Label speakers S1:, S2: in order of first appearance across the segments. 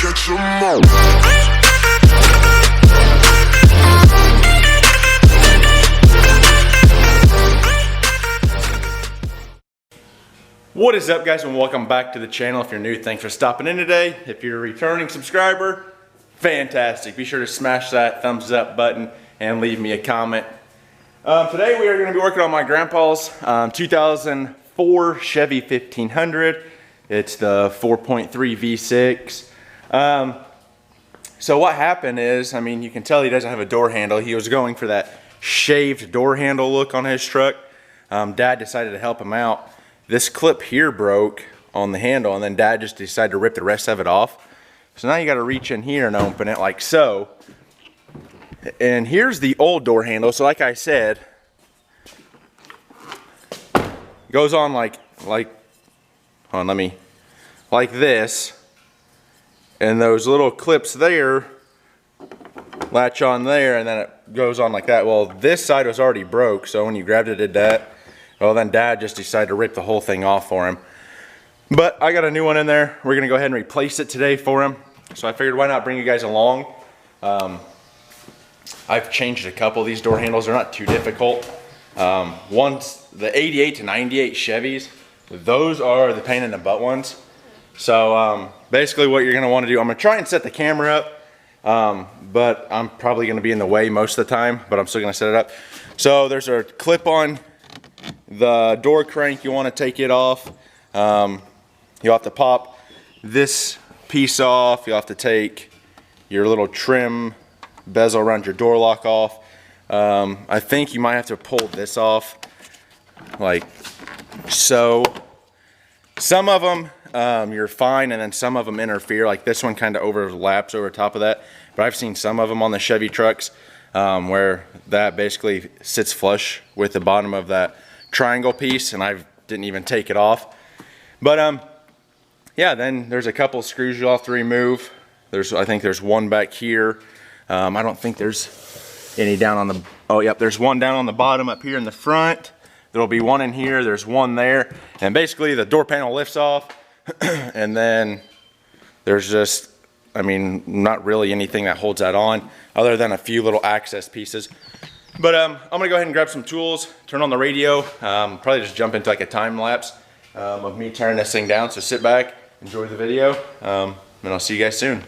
S1: Catch 'em all.
S2: What is up, guys, and welcome back to the channel. If you're new, thanks for stopping in today. If you're a returning subscriber, fantastic. Be sure to smash that thumbs up button and leave me a comment. Today we are going to be working on my grandpa's 2004 Chevy 1500. It's the 4.3 V6. So what happened is, I mean, you can tell he doesn't have a door handle. He was going for that shaved door handle look on his truck. Dad decided to help him out. This clip here broke on the handle, and then Dad just decided to rip the rest of it off. So now you got to reach in here and open it like so. And here's the old door handle. So like I said, it goes on like this. And those little clips there latch on there, and then it goes on like that. Well, this side was already broke, so when you grabbed it, it did that. Well, then Dad just decided to rip the whole thing off for him. But I got a new one in there. We're gonna go ahead and replace it today for him. So I figured, why not bring you guys along? I've changed a couple of these door handles. They're not too difficult. One's the 88 to 98 Chevys. Those are the pain in the butt ones. So basically what you're gonna wanna do, I'm gonna try and set the camera up, but I'm probably gonna be in the way most of the time, but I'm still gonna set it up. So there's a clip on the door crank. You want to take it off. You'll have to pop this piece off. You'll have to take your little trim bezel around your door lock off. I think you might have to pull this off like so. Some of them you're fine, and then some of them interfere. Like this one kind of overlaps over top of that, but I've seen some of them on the Chevy trucks where that basically sits flush with the bottom of that triangle piece, and I didn't even take it off. But yeah, then there's a couple screws you'll have to remove. I think there's one back here. I don't think there's any down on the, oh yep, there's one down on the bottom up here in the front. There'll be one in here, there's one there, and basically the door panel lifts off and then there's just, I mean, not really anything that holds that on other than a few little access pieces. But I'm gonna go ahead and grab some tools, turn on the radio, probably just jump into like a time lapse of me tearing this thing down. So sit back, enjoy the video, and I'll see you guys soon.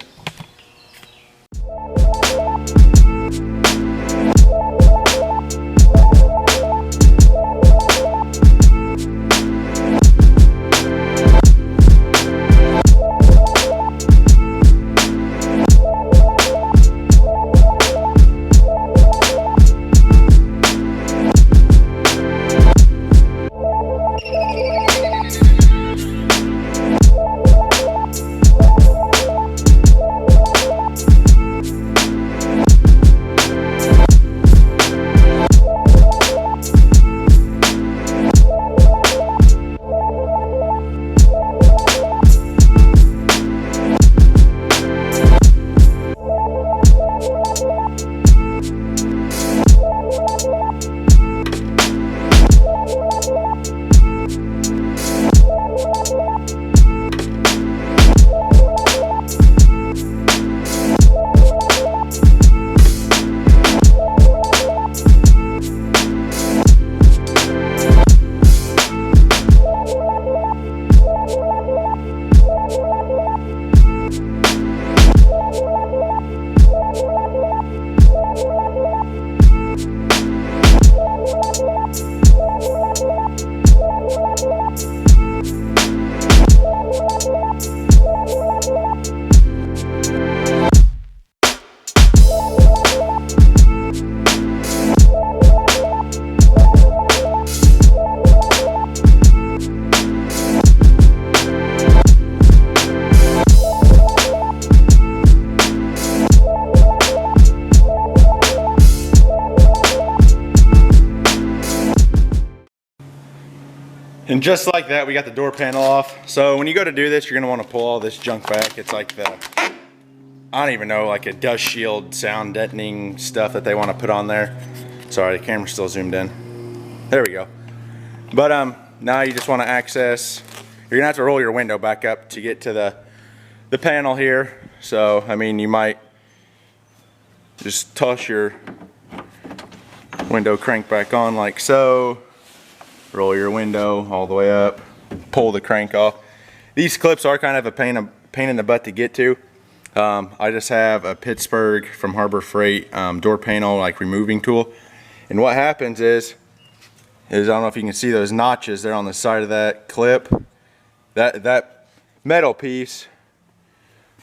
S2: And just like that, we got the door panel off. So when you go to do this, you're gonna wanna pull all this junk back. It's like the, I don't even know, like a dust shield sound deadening stuff that they wanna put on there. Sorry, the camera's still zoomed in. There we go. But now you just wanna access, you're gonna have to roll your window back up to get to the panel here. So, I mean, you might just toss your window crank back on like so, roll your window all the way up, pull the crank off. These clips are kind of a pain in the butt to get to. I just have a Pittsburgh from Harbor Freight door panel like removing tool, and what happens is I don't know if you can see those notches there on the side of that clip. That metal piece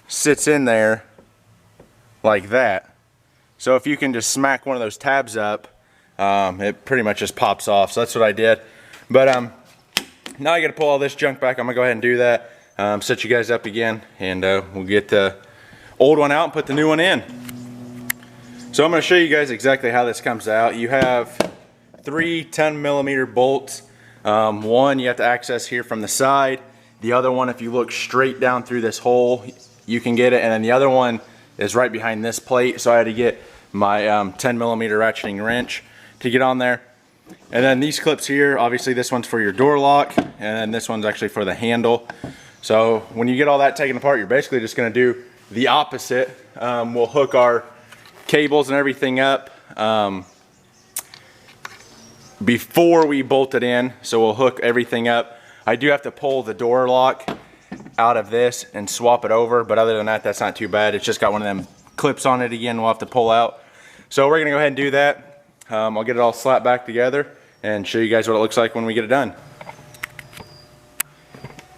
S2: sits in there like that. So if you can just smack one of those tabs up, it pretty much just pops off. So that's what I did. But now I got to pull all this junk back. I'm gonna go ahead and do that. Set you guys up again, and we'll get the old one out and put the new one in. So I'm going to show you guys exactly how this comes out. You have 3 10mm bolts. One you have to access here from the side. The other one, if you look straight down through this hole, you can get it. And then the other one is right behind this plate. So I had to get my 10mm ratcheting wrench to get on there. And then these clips here, obviously this one's for your door lock, and then this one's actually for the handle. So when you get all that taken apart, you're basically just going to do the opposite. We'll hook our cables and everything up before we bolt it in. So we'll hook everything up. I do have to pull the door lock out of this and swap it over, but other than that, that's not too bad. It's just got one of them clips on it again we'll have to pull out. So we're gonna go ahead and do that. I'll get it all slapped back together and show you guys what it looks like when we get it done.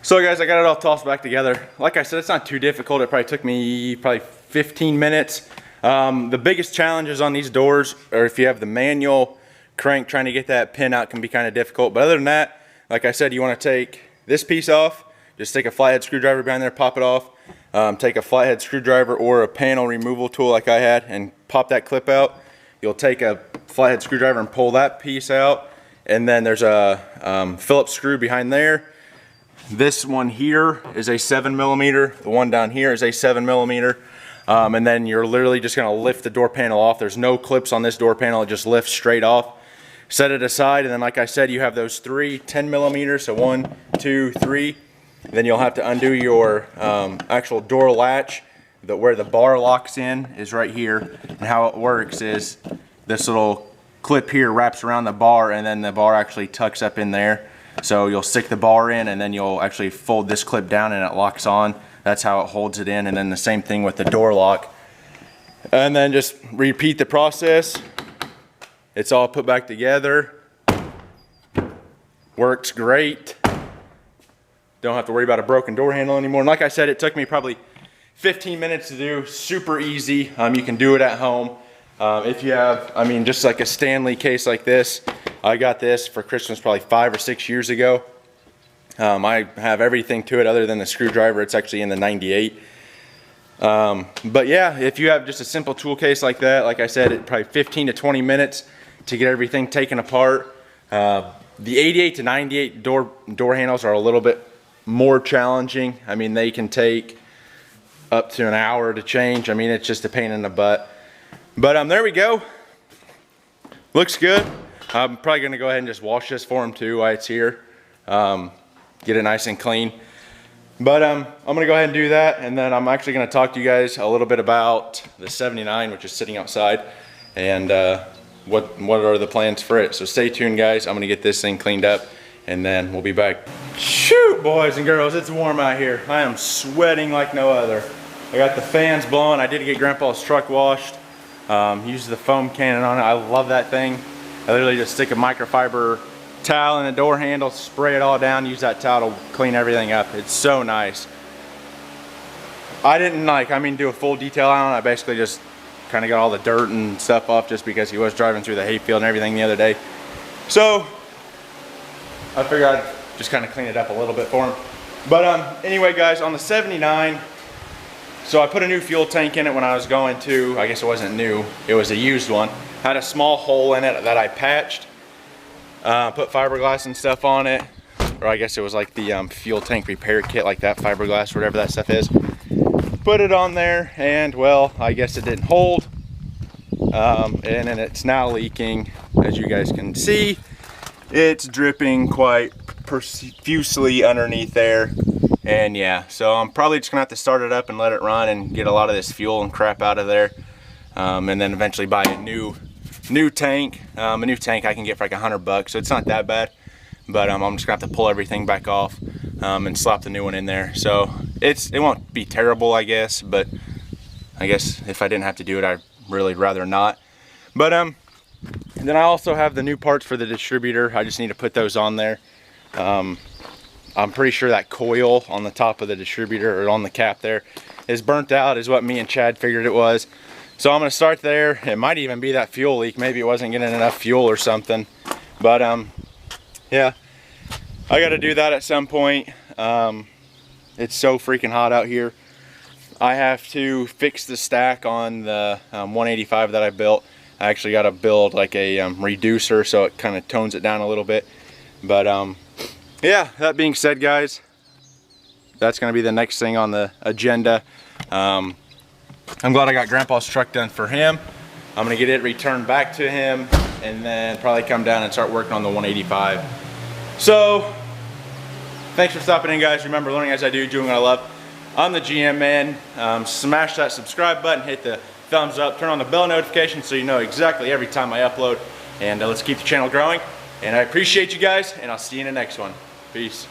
S2: So guys, I got it all tossed back together. Like I said, it's not too difficult. It probably took me 15 minutes. The biggest challenges on these doors, or if you have the manual crank, trying to get that pin out can be kind of difficult. But other than that, like I said, you want to take this piece off. Just take a flathead screwdriver behind there, pop it off. Take a flathead screwdriver or a panel removal tool like I had and pop that clip out. You'll take a flathead screwdriver and pull that piece out. And then there's a Phillips screw behind there. This one here is a 7mm. The one down here is a 7mm. And then you're literally just gonna lift the door panel off. There's no clips on this door panel. It just lifts straight off. Set it aside, and then like I said, you have those 3 10mm. So 1, 2, 3. Then you'll have to undo your actual door latch. Where the bar locks in is right here. And how it works is this little clip here wraps around the bar, and then the bar actually tucks up in there. So you'll stick the bar in, and then you'll actually fold this clip down and it locks on. That's how it holds it in. And then the same thing with the door lock. And then just repeat the process. It's all put back together. Works great. Don't have to worry about a broken door handle anymore. And like I said, it took me probably 15 minutes to do. Super easy. You can do it at home. If you have, I mean, just like a Stanley case like this. I got this for Christmas probably 5 or 6 years ago. I have everything to it other than the screwdriver. It's actually in the 98. But yeah, if you have just a simple tool case like that, like I said, it probably 15 to 20 minutes to get everything taken apart. The 88 to 98 door handles are a little bit more challenging. I mean, they can take up to an hour to change. I mean, it's just a pain in the butt. But there we go. Looks good. I'm probably gonna go ahead and just wash this for him too while it's here. Get it nice and clean. But I'm gonna go ahead and do that, and then I'm actually gonna talk to you guys a little bit about the 79, which is sitting outside, and what are the plans for it. So stay tuned, guys. I'm gonna get this thing cleaned up, and then we'll be back. Shoot, boys and girls, it's warm out here. I am sweating like no other. I got the fans blowing. I did get Grandpa's truck washed. Used the foam cannon on it. I love that thing. I literally just stick a microfiber towel in the door handle, spray it all down, use that towel to clean everything up. It's so nice. I didn't do a full detail on it. I basically just kind of got all the dirt and stuff off just because he was driving through the hayfield and everything the other day. So I figured I'd just kind of clean it up a little bit for him. But anyway, guys, on the 79, so I put a new fuel tank in it when I was going to, I guess it wasn't new, it was a used one. Had a small hole in it that I patched. Put fiberglass and stuff on it, or I guess it was like the fuel tank repair kit, like that fiberglass, whatever that stuff is. Put it on there, and well, I guess it didn't hold, and then it's now leaking. As you guys can see, it's dripping quite profusely underneath there, And yeah, so I'm probably just gonna have to start it up and let it run and get a lot of this fuel and crap out of there, and then eventually buy a new tank. A new tank I can get for like $100, so it's not that bad. But I'm just gonna have to pull everything back off and slap the new one in there. So it won't be terrible, I guess, but I guess if I didn't have to do it, I'd really rather not. But and then I also have the new parts for the distributor. I just need to put those on there. I'm pretty sure that coil on the top of the distributor, or on the cap there, is burnt out, is what me and Chad figured it was. So I'm gonna start there. It might even be that fuel leak. Maybe it wasn't getting enough fuel or something. But yeah, I gotta do that at some point. It's so freaking hot out here. I have to fix the stack on the 185 that I built. I actually gotta build like a reducer so it kind of tones it down a little bit. But yeah, that being said, guys, that's gonna be the next thing on the agenda. I'm glad I got Grandpa's truck done for him. I'm gonna get it returned back to him and then probably come down and start working on the 185. So thanks for stopping in, guys. Remember, learning as I do, doing what I love. I'm the GM man. Smash that subscribe button, hit the thumbs up, turn on the bell notification so you know exactly every time I upload, and let's keep the channel growing. And I appreciate you guys, and I'll see you in the next one. Peace.